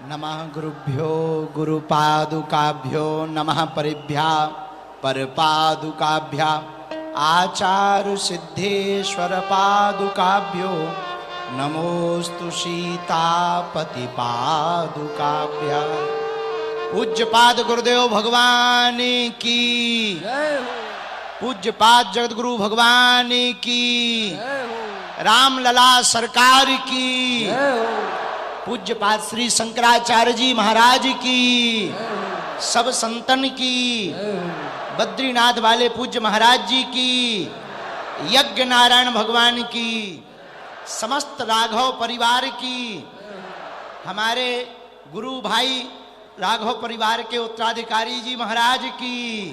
नमः गुरुभ्यो गुरुपादुकाभ्यो नमः परिभ्या परपादुकाभ्या आचार्य सिद्धेश्वर पादुकाभ्यो नमोस्तु सीतापति पादुकाभ्या। पूज्यपाद गुरुदेव भगवान की, पूज्यपाद जगतगुरु भगवान की, रामलला सरकार की, पूज्यपाद श्री शंकराचार्य जी महाराज की, सब संतन की, बद्रीनाथ वाले पूज्य महाराज जी की, यज्ञ नारायण भगवान की, समस्त राघव परिवार की, हमारे गुरु भाई राघव परिवार के उत्तराधिकारी जी महाराज की,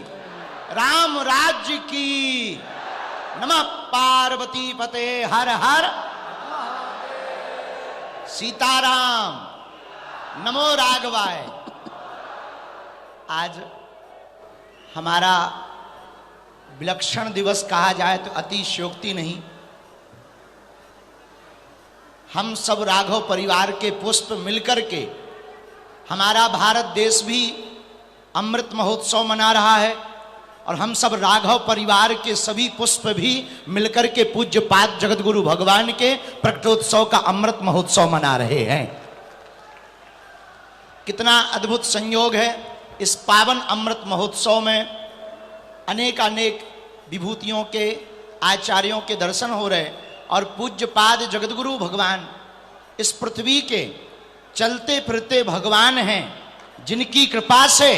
राम राज्य की। नमः पार्वती पते हर हर सीताराम, नमो राघवाय। आज हमारा विलक्षण दिवस कहा जाए तो अतिशयोक्ति नहीं। हम सब राघव परिवार के पुष्प मिलकर के, हमारा भारत देश भी अमृत महोत्सव मना रहा है और हम सब राघव परिवार के सभी पुष्प भी मिलकर के पूज्यपाद जगतगुरु भगवान के प्रकटोत्सव का अमृत महोत्सव मना रहे हैं। कितना अद्भुत संयोग है। इस पावन अमृत महोत्सव में अनेक अनेक विभूतियों के आचार्यों के दर्शन हो रहे और पूज्यपाद जगतगुरु भगवान इस पृथ्वी के चलते फिरते भगवान हैं, जिनकी कृपा से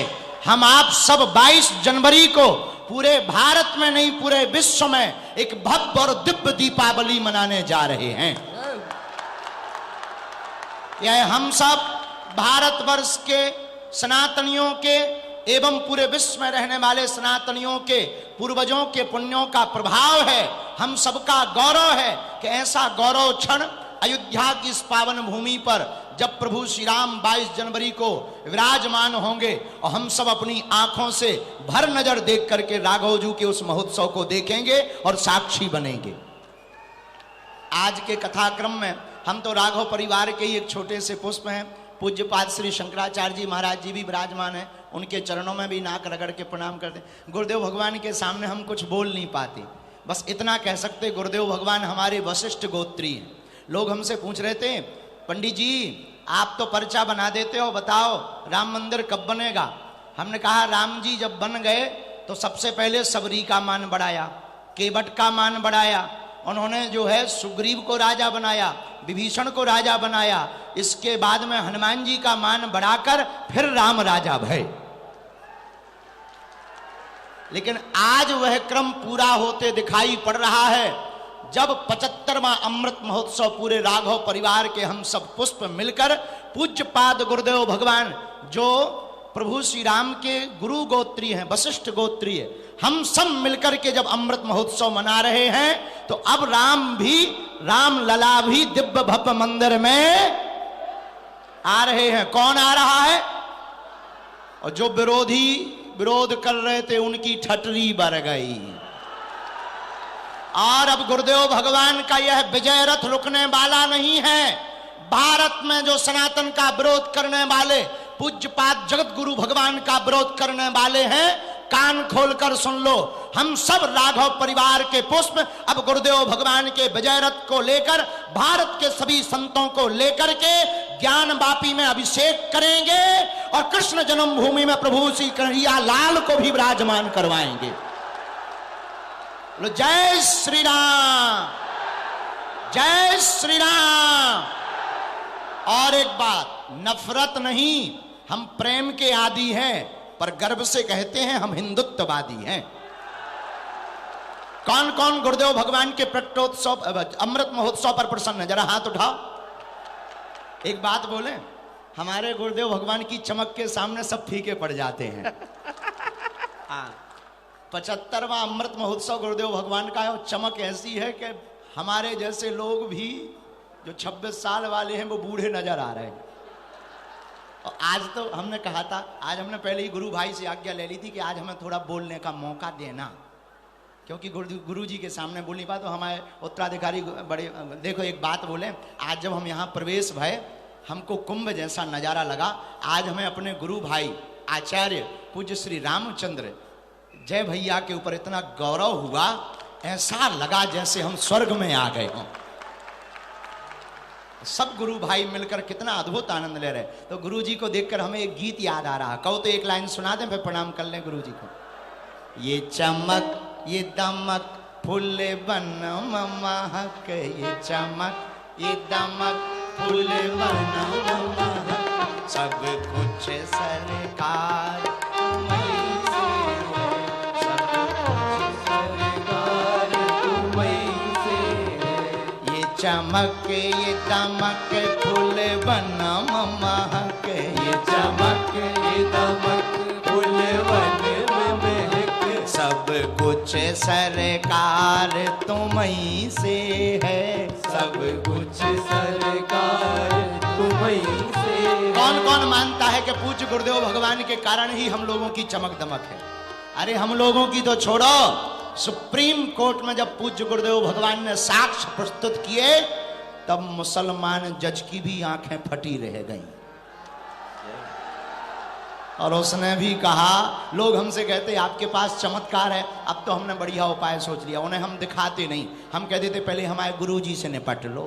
हम आप सब 22 जनवरी को पूरे भारत में नहीं पूरे विश्व में एक भव्य और दिव्य दीपावली मनाने जा रहे हैं। यह हम सब भारतवर्ष के सनातनियों के एवं पूरे विश्व में रहने वाले सनातनियों के पूर्वजों के पुण्यों का प्रभाव है। हम सबका गौरव है कि ऐसा गौरव क्षण अयोध्या की इस पावन भूमि पर जब प्रभु श्री राम 22 जनवरी को विराजमान होंगे और हम सब अपनी आंखों से भर नजर देख करके राघव जी के उस महोत्सव को देखेंगे और साक्षी बनेंगे। आज के कथाक्रम में हम तो राघव परिवार के ही एक छोटे से पुष्प हैं। पूज्यपाद श्री शंकराचार्य जी महाराज जी भी विराजमान हैं, उनके चरणों में भी नाक रगड़ के प्रणाम करते हैं। गुरुदेव भगवान के सामने हम कुछ बोल नहीं पाते, बस इतना कह सकते गुरुदेव भगवान हमारे वशिष्ठ गोत्री हैं। लोग हमसे पूछ रहे थे, पंडित जी आप तो पर्चा बना देते हो, बताओ राम मंदिर कब बनेगा। हमने कहा राम जी जब बन गए तो सबसे पहले सबरी का मान बढ़ाया, केवट का मान बढ़ाया, उन्होंने जो है सुग्रीव को राजा बनाया, विभीषण को राजा बनाया, इसके बाद में हनुमान जी का मान बढ़ाकर फिर राम राजा भय। लेकिन आज वह क्रम पूरा होते दिखाई पड़ रहा है जब 75वां अमृत महोत्सव पूरे राघव परिवार के हम सब पुष्प मिलकर पूज्यपाद गुरुदेव भगवान जो प्रभु श्री राम के गुरु गोत्री हैं, वशिष्ठ गोत्री है, हम सब मिलकर के जब अमृत महोत्सव मना रहे हैं तो अब राम लला भी दिव्य भव्य मंदिर में आ रहे हैं। कौन आ रहा है? और जो विरोध कर रहे थे उनकी ठटरी बर गई। और अब गुरुदेव भगवान का यह विजय रथ रुकने वाला नहीं है। भारत में जो सनातन का विरोध करने वाले, पूज्यपाद जगत गुरु भगवान का विरोध करने वाले हैं, कान खोलकर सुन लो। हम सब राघव परिवार के पुष्प अब गुरुदेव भगवान के विजय रथ को लेकर भारत के सभी संतों को लेकर के ज्ञान वापी में अभिषेक करेंगे और कृष्ण जन्मभूमि में प्रभु श्री कन्हैया लाल को भी विराजमान करवाएंगे। जय श्री राम, जय श्री राम। और एक बात, नफरत नहीं, हम प्रेम के आदी हैं, पर गर्व से कहते हैं हम हिंदुत्ववादी हैं। कौन कौन गुरुदेव भगवान के प्रकटोत्सव अमृत महोत्सव पर प्रसन्न है? जरा हाथ उठाओ। एक बात बोले, हमारे गुरुदेव भगवान की चमक के सामने सब फीके पड़ जाते हैं। 75वां अमृत महोत्सव गुरुदेव भगवान का है और चमक ऐसी है कि हमारे जैसे लोग भी जो 26 साल वाले हैं वो बूढ़े नजर आ रहे हैं। और आज तो हमने कहा था, आज हमने पहले ही गुरु भाई से आज्ञा ले ली थी कि आज हमें थोड़ा बोलने का मौका देना, क्योंकि गुरु जी के सामने बोल नहीं पाए। तो हमारे उत्तराधिकारी बड़े, देखो एक बात बोले, आज जब हम यहाँ प्रवेश भय हमको कुंभ जैसा नजारा लगा। आज हमें अपने गुरु भाई आचार्य पूज्य श्री रामचंद्र जय भैया के ऊपर इतना गौरव हुआ, ऐसा लगा जैसे हम स्वर्ग में आ गए हों। सब गुरु भाई मिलकर कितना अद्भुत आनंद ले रहे। तो गुरु जी को देखकर हमें एक गीत याद आ रहा। कहो तो एक लाइन सुना दें, फिर प्रणाम कर लें गुरु जी को। ये चमक ये दमक फूल बन महक, ये चमक ये दमक फूल बन महक, सब कुछ सरकार तुम्हीं से है, सब कुछ सरकार तुम्हीं से है। ये चमक ये दमक फूल बन महक, ये चमक ये दमक फूल बन महक, सब कुछ सरकार तुम्हीं से है, सब कुछ सरकार तुम्हीं से। कौन कौन मानता है कि पूज्य गुरुदेव भगवान के कारण ही हम लोगों की चमक दमक है? अरे हम लोगों की तो छोड़ो, सुप्रीम कोर्ट में जब पूज्य गुरुदेव भगवान ने साक्ष्य प्रस्तुत किए तब मुसलमान जज की भी आंखें फटी रह गईं। और उसने भी कहा, लोग हमसे कहते आपके पास चमत्कार है, अब तो हमने बढ़िया उपाय सोच लिया। उन्हें हम दिखाते नहीं, हम कहते थे पहले हमारे गुरुजी से निपट लो,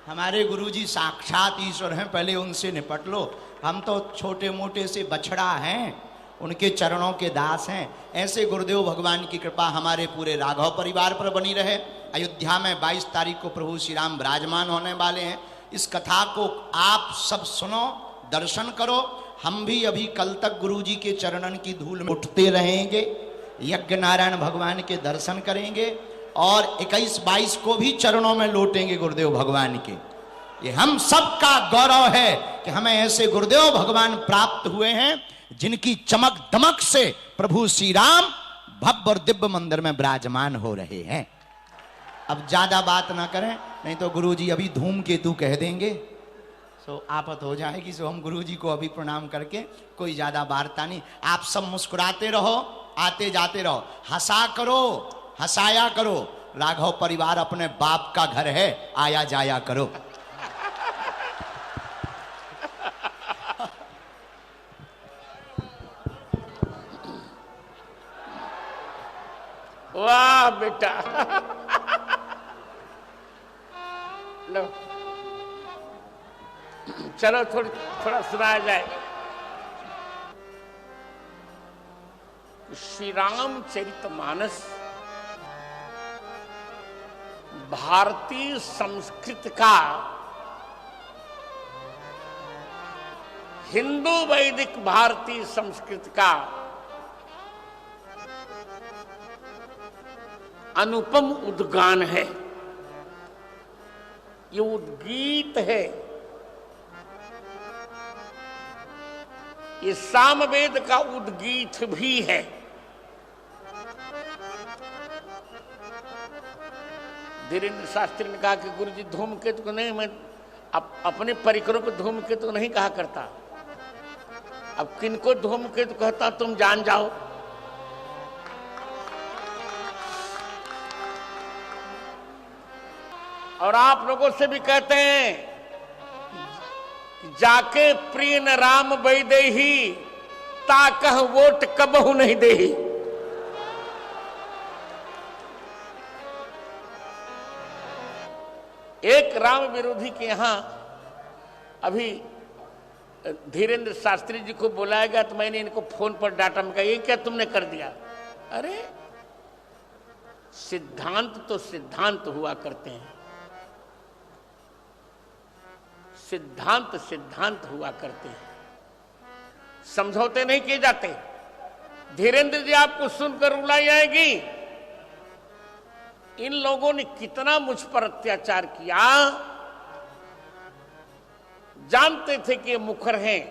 हमारे गुरुजी साक्षात ईश्वर हैं, पहले उनसे निपट लो। हम तो छोटे मोटे से बछड़ा हैं, उनके चरणों के दास हैं। ऐसे गुरुदेव भगवान की कृपा हमारे पूरे राघव परिवार पर बनी रहे। अयोध्या में 22 तारीख को प्रभु श्री राम विराजमान होने वाले हैं। इस कथा को आप सब सुनो, दर्शन करो। हम भी अभी कल तक गुरु जी के चरणन की धूल में उठते रहेंगे, यज्ञ नारायण भगवान के दर्शन करेंगे और 21-22 को भी चरणों में लौटेंगे गुरुदेव भगवान के। ये हम सबका गौरव है कि हमें ऐसे गुरुदेव भगवान प्राप्त हुए हैं जिनकी चमक दमक से प्रभु श्री राम भव्य और दिव्य मंदिर में विराजमान हो रहे हैं। अब ज्यादा बात ना करें, नहीं तो गुरु जी अभी धूमकेतु कह देंगे, तो आफत हो जाएगी। सो हम गुरु जी को अभी प्रणाम करके कोई ज्यादा वार्ता नहीं। आप सब मुस्कुराते रहो, आते जाते रहो, हंसा करो, हंसाया करो। राघव परिवार अपने बाप का घर है, आया जाया करो। वाह बेटा, लो चलो थोड़ा सुनाया जाए। श्री रामचरितमानस भारतीय संस्कृत का, हिंदू वैदिक भारतीय संस्कृत का अनुपम उद्गान है। ये उद्गीत है, ये सामवेद का उद्गीत भी है। धीरेन्द्र शास्त्री ने कहा कि गुरुजी धूमकेतु को नहीं, मैं अपने परिकरों को धूमकेतु नहीं कहा करता, अब किनको धूमकेतु कहता तुम जान जाओ। और आप लोगों से भी कहते हैं जाके प्रिय न राम बैदेही, ताकह वोट कबहू नहीं देही। एक राम विरोधी के यहां अभी धीरेन्द्र शास्त्री जी को बुलाया गया, तो मैंने इनको फोन पर डांटा, में कहा ये क्या तुमने कर दिया? अरे सिद्धांत तो सिद्धांत हुआ करते हैं, सिद्धांत सिद्धांत हुआ करते हैं, समझौते नहीं किए जाते। धीरेन्द्र जी आपको सुनकर रुलाई आएगी, इन लोगों ने कितना मुझ पर अत्याचार किया। जानते थे कि ये मुखर हैं।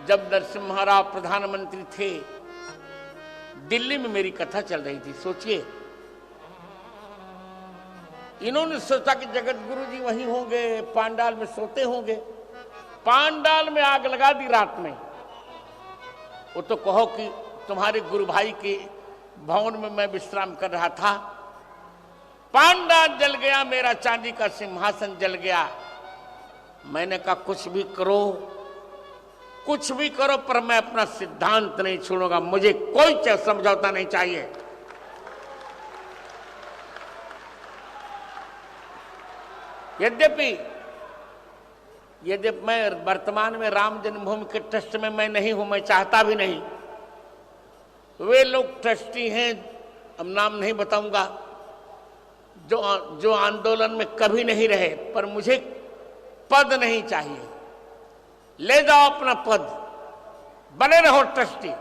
जब नरसिम्हा महाराज प्रधानमंत्री थे, दिल्ली में मेरी कथा चल रही थी। सोचिए, इन्होंने सोचा कि जगत गुरु जी वहीं होंगे, पांडाल में सोते होंगे। पांडाल में आग लगा दी रात में। वो तो कहो कि तुम्हारे गुरु भाई के भवन में मैं विश्राम कर रहा था, पांडा जल गया, मेरा चांदी का सिंहासन जल गया। मैंने कहा कुछ भी करो, कुछ भी करो, पर मैं अपना सिद्धांत नहीं छोड़ूंगा, मुझे कोई समझौता नहीं चाहिए। यद्यपि मैं वर्तमान में राम जन्मभूमि के ट्रस्ट में मैं नहीं हूं, मैं चाहता भी नहीं। वे लोग ट्रस्टी हैं, अब नाम नहीं बताऊंगा, जो आंदोलन में कभी नहीं रहे, पर मुझे पद नहीं चाहिए। ले जाओ अपना पद, बने रहो ट्रस्टी।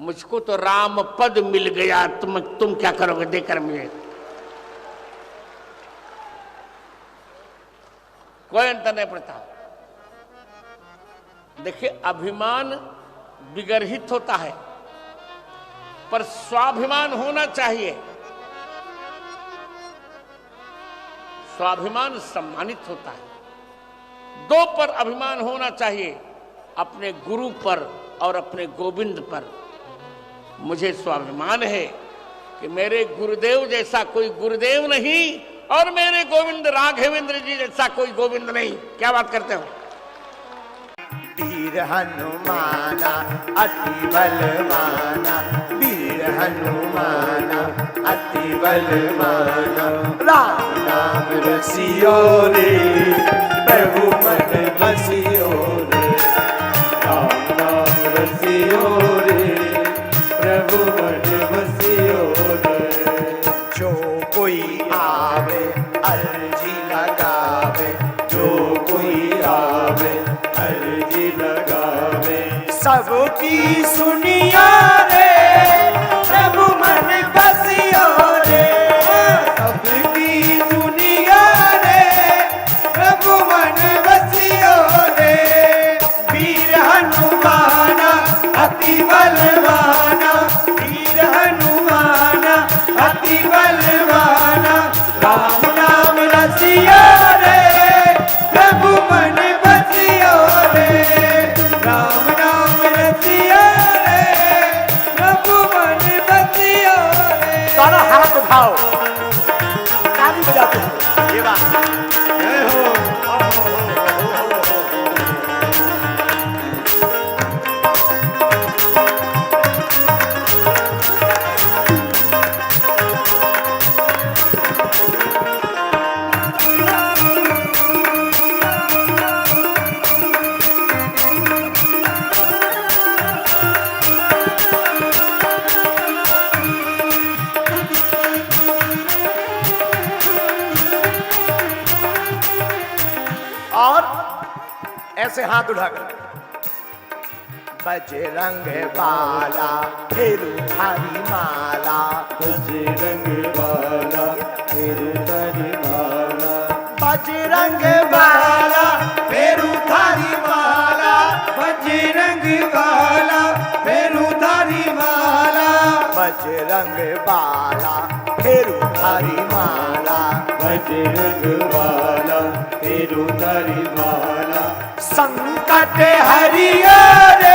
मुझको तो राम पद मिल गया, तुम क्या करोगे देकर मुझे? कोई अंतर नहीं पड़ता। देखिए, अभिमान विगर्हित होता है, पर स्वाभिमान होना चाहिए। स्वाभिमान सम्मानित होता है। दो पर अभिमान होना चाहिए, अपने गुरु पर और अपने गोविंद पर। मुझे स्वाभिमान है कि मेरे गुरुदेव जैसा कोई गुरुदेव नहीं, और मेरे गोविंद राघवेंद्र जी जैसा कोई गोविंद नहीं। क्या बात करते हो? वीर हनुमाना अति बलवाना, वीर हनुमाना अति बलवाना। राम नाम रसियो रे, प्रभु मन बसियो रे। राम नाम रसियो रे, प्रभु मन बसियो रे। जो कोई आवे अर्जी लगावे, जो कोई आवे अर्जी लगावे। सबकी सुनिया रे, प्रभु मन बसियो रे। सबकी सुनिया रे, प्रभु मन बसियो रे। वीर हनुमाना अति बलवाना, वीर हनुमाना अति बलवाना। राम नाम रसियो रे, प्रभु मन बसियो रे। राम नाम रसियो रे, प्रभु मन बसियो रे। दोनों हाथ उठाओ, ताली बजाते हो। ये बात जय हो। और ऐसे हाथ उठाकर बजरंग बाला फेरू थारी माला, बजरंग बाला फेरू थारी माला। बजरंग बाला फेरू थारी माला, बजरंग बाला फेरू थारी माला। बजरंग बाला फेरू थारी माला, बजरंग बाला फेरू थारी माला। संकट हरियो रे,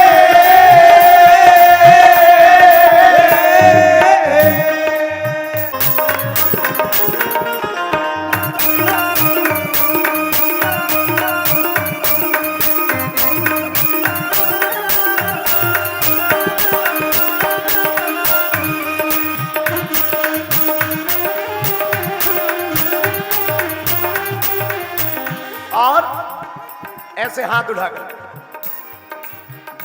और ऐसे हाथ उठाकर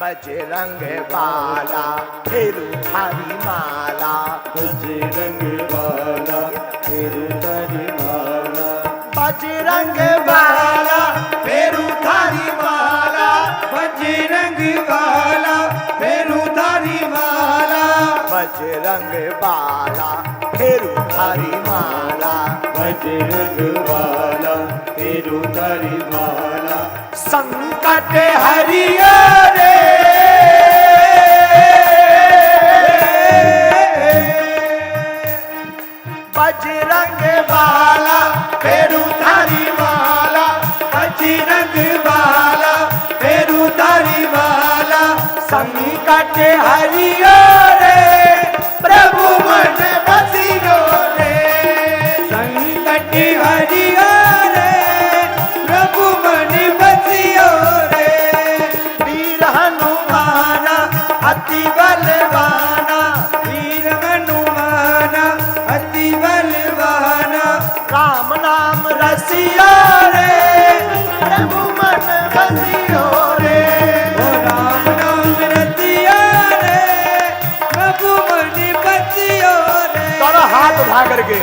बजरंग बाला फेरू थारी माला, बजरंग बाला फेरू थारी माला। बजरंग बाला फेरू थारी माला, बजरंग बाला फेरू थारी माला। बजरंग बाला फेरू थारी माला, बजरंग बाला फेरू थारी माला। संकट हरियो रे, बजरंग बाला फेरू थारी माला, बजरंग बाला फेरू थारी माला। संकट हरियो रे, प्रभु मन बसियो रे। अपनी बच्चियों रे। दोनों हाथ उठा करके